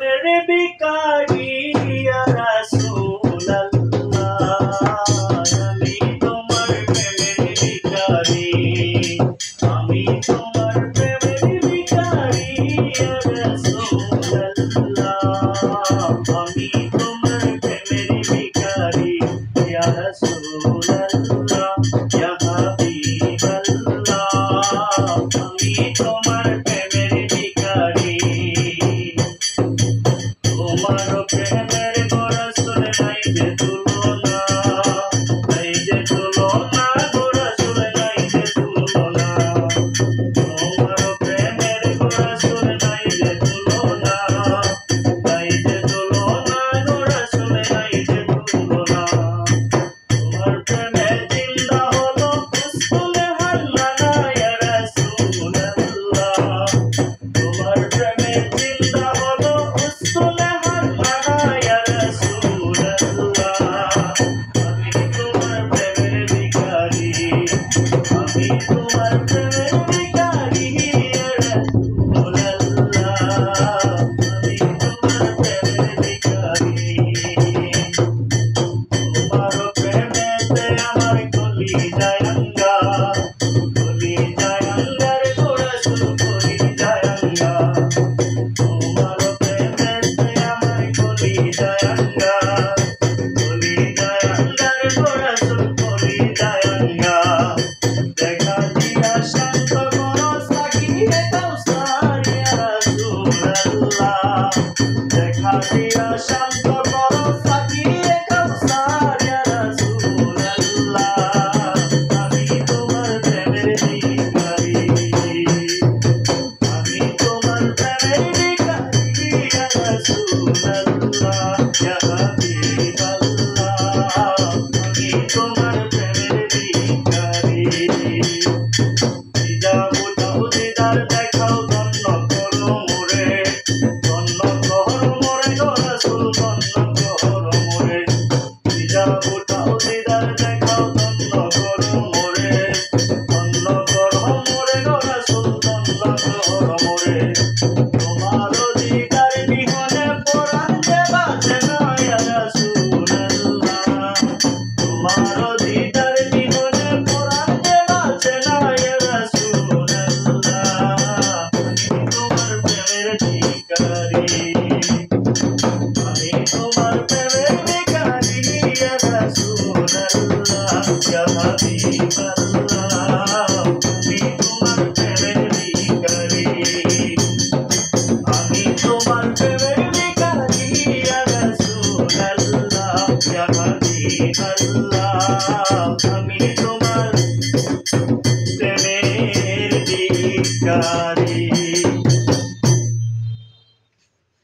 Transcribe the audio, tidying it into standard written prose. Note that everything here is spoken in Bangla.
मेरे भिखारी या रसूल अल्लाह আমি তোমার প্রেমের ভিখারি আমি তোমার প্রেমের ভিখারি ইয়া রাসূলুল্লাহ আমি তোমার প্রেমের ভিখারি ইয়া রাসূলুল্লাহ ইয়া হাবিবাল্লাহ আমি তোমার প্রেমের ভিখারি তোমার প্রেমের রাসূল নাই যে তুলনা নাই যে তুলনা গো রাসূল নাই যে তুলনা তোমার প্রেমের রাসূল নাই যে তুলনা নাই যে তুলনা গো রাসূল নাই যে তুলনা তোমার প্রেমে জিন্দা হলো উসকুলে হান্নানা ইয়া রাসূলুল্লাহ তোমার প্রেমে জিন্দা হলো উসকুলে হান্নানা ইয়া রাসূলুল্লাহ আমি তোমার প্রেমের ভিখারি আমি তোমার প্রেমের ভিখারি ইয়া রাসূলুল্লাহ আমি তোমার প্রেমের ভিখারি তোমার প্রেমেতে আমার কলিজায় আঙ্গার গো রাসূল কলিজায় আঙ্গার তোমার প্রেমেতে আমার কলিজায় আঙ্গার গো রাসূল কলিজায় আঙ্গার দেখা দিয়া শান্ত করো সাকিয়ে কাউসার ইয়া রাসূলুল্লাহ দেখা দিয়া শান্ত করো সাকিয়ে কাউসার ইয়া রাসূলুল্লাহ আমি তোমার প্রেমের ভিখারি আমি তোমার প্রেমের ভিখারি ইয়া রাসূলুল্লাহ ইয়া হাবিবাল্লাহ আমি তোমার প্রেমের ভিখারি হিজাব উঠাও দিদার দেখাও ধন্য করো মোরে ধন্য করো মোরে গো রাসূল ধন্য করো মোরে হিজাব উঠাও দিদার দেখাও ধন্য করো মোরে ধন্য করো মোরে গো রাসূল ধন্য করো মোরে তোমার দিদার বিহনে পরাণ যে বাঁচে না ইয়া রাসূলুল্লাহ তোমার দিদার বিহনে পরাণ যে বাঁচে না ইয়া রাসূলুল্লাহ আমি তোমার প্রেমের ভিখারি আমি তোমার প্রেমের ভিখারি ইয়া রাসূলুল্লাহ ইয়া হাবিবাল্লাহ আমি তোমার প্রেমের ভিখারি আমি তোমার প্রেমের ভিখারি ইয়া রাসূলুল্লাহ ইয়া হাবিবাল্লাহ আমি তোমার প্রেমের ভিখারি।